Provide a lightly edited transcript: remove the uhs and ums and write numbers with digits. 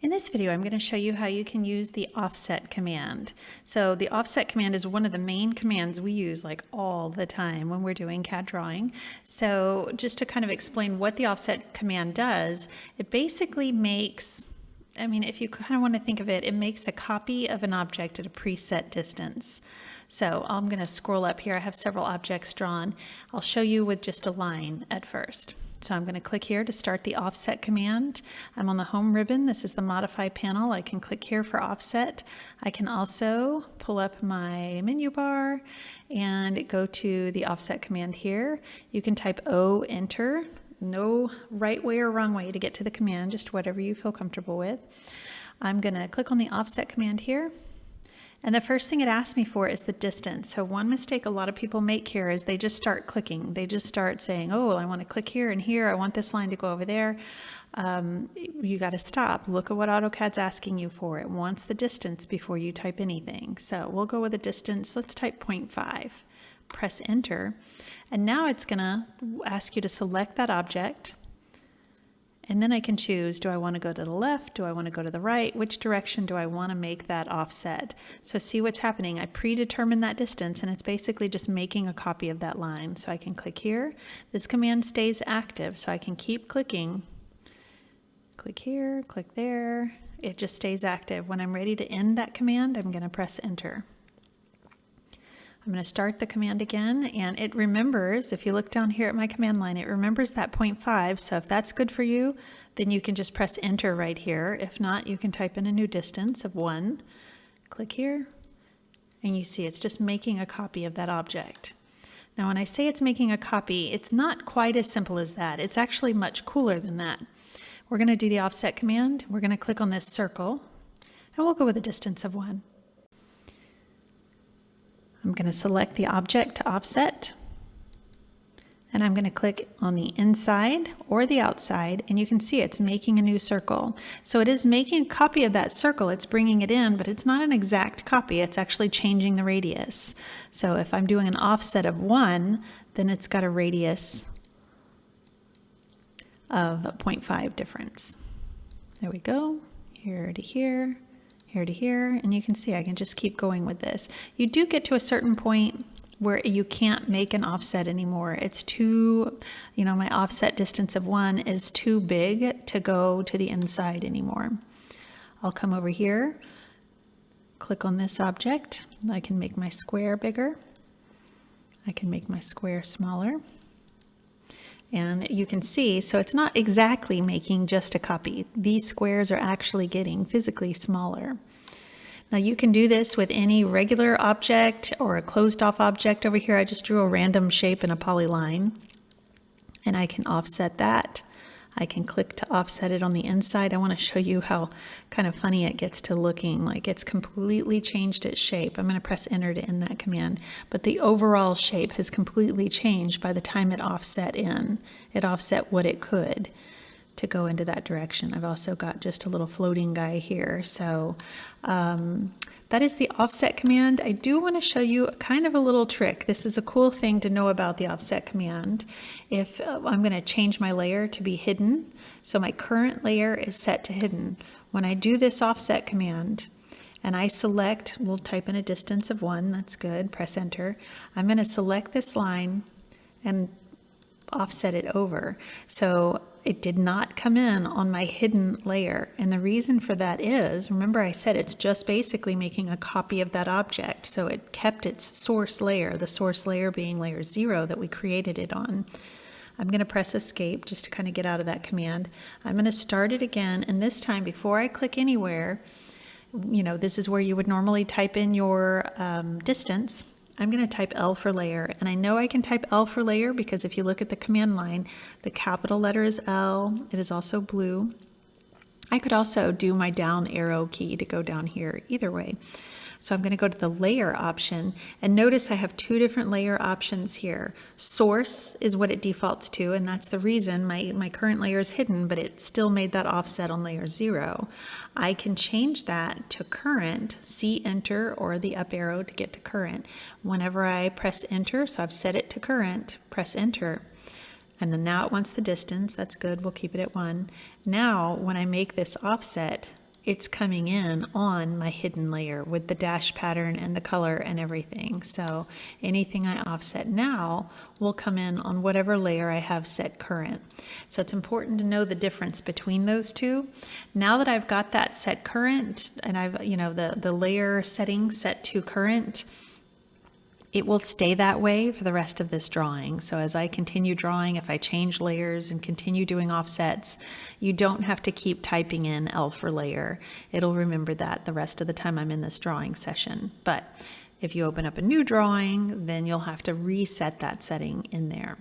In this video, I'm going to show you how you can use the offset command. So the offset command is one of the main commands we use like all the time when we're doing CAD drawing. So just to kind of explain what the offset command does, it basically makes, if you kind of want to think of it, it makes a copy of an object at a preset distance. So I'm going to scroll up here. I have several objects drawn. I'll show you with just a line at first. So I'm going to click here to start the offset command. I'm on the home ribbon. This is the modify panel. I can click here for offset. I can also pull up my menu bar and go to the offset command here. You can type O, enter. No right way or wrong way to get to the command, just whatever you feel comfortable with. I'm going to click on the offset command here. And the first thing it asks me for is the distance. So one mistake a lot of people make here is they just start clicking. They just start saying, oh, I want to click here and here. I want this line to go over there. You got to stop. Look at what AutoCAD's asking you for. It wants the distance before you type anything. So we'll go with a distance. Let's type 0.5. Press enter. And now it's going to ask you to select that object. And then I can choose, do I want to go to the left? Do I want to go to the right? Which direction do I want to make that offset? So see what's happening. I predetermined that distance and it's basically just making a copy of that line. So I can click here. This command stays active, so I can keep clicking. Click here, click there. It just stays active. When I'm ready to end that command, I'm going to press enter. I'm going to start the command again, and it remembers, if you look down here at my command line, it remembers that 0.5, so if that's good for you, then you can just press enter right here. If not, you can type in a new distance of 1. Click here, and you see it's just making a copy of that object. Now when I say it's making a copy, it's not quite as simple as that. It's actually much cooler than that. We're going to do the offset command. We're going to click on this circle, and we'll go with a distance of 1. I'm going to select the object to offset, and I'm going to click on the inside or the outside, and you can see it's making a new circle. So it is making a copy of that circle. It's bringing it in, but it's not an exact copy. It's actually changing the radius. So if I'm doing an offset of 1, then it's got a radius of 0.5 difference. There we go, here to here. Here to here, and you can see I can just keep going with this. You do get to a certain point where you can't make an offset anymore. It's too, my offset distance of 1 is too big to go to the inside anymore. I'll come over here, click on this object. I can make my square bigger. I can make my square smaller. And you can see, so it's not exactly making just a copy. These squares are actually getting physically smaller. Now you can do this with any regular object or a closed off object. Over here I just drew a random shape in a polyline, and I can offset that. I can click to offset it on the inside. I want to show you how kind of funny it gets to looking, like it's completely changed its shape. I'm going to press enter to end that command, but the overall shape has completely changed by the time it offset in. It offset what it could to go into that direction. I've also got just a little floating guy here. So that is the offset command. I do want to show you kind of a little trick. This is a cool thing to know about the offset command. If I'm going to change my layer to be hidden, so my current layer is set to hidden. When I do this offset command and I select, we'll type in a distance of 1, that's good, press enter. I'm going to select this line and offset it over. So it did not come in on my hidden layer. And the reason for that is, remember I said it's just basically making a copy of that object. So it kept its source layer, the source layer being layer 0 that we created it on. I'm going to press escape just to kind of get out of that command. I'm going to start it again, and this time before I click anywhere, this is where you would normally type in your distance. I'm going to type L for layer, and I know I can type L for layer because if you look at the command line, the capital letter is L. It is also blue. I could also do my down arrow key to go down here, either way. So I'm going to go to the layer option, and notice I have 2 different layer options here. Source is what it defaults to, and that's the reason my current layer is hidden, but it still made that offset on layer 0. I can change that to current, C enter or the up arrow to get to current. Whenever I press enter, so I've set it to current, press enter. And then now it wants the distance. That's good. We'll keep it at 1. Now, when I make this offset, it's coming in on my hidden layer with the dash pattern and the color and everything. So anything I offset now will come in on whatever layer I have set current. So it's important to know the difference between those two. Now that I've got that set current and I've, you know, the layer setting set to current, it will stay that way for the rest of this drawing. So as I continue drawing, if I change layers and continue doing offsets, you don't have to keep typing in L for layer. It'll remember that the rest of the time I'm in this drawing session. But if you open up a new drawing, then you'll have to reset that setting in there.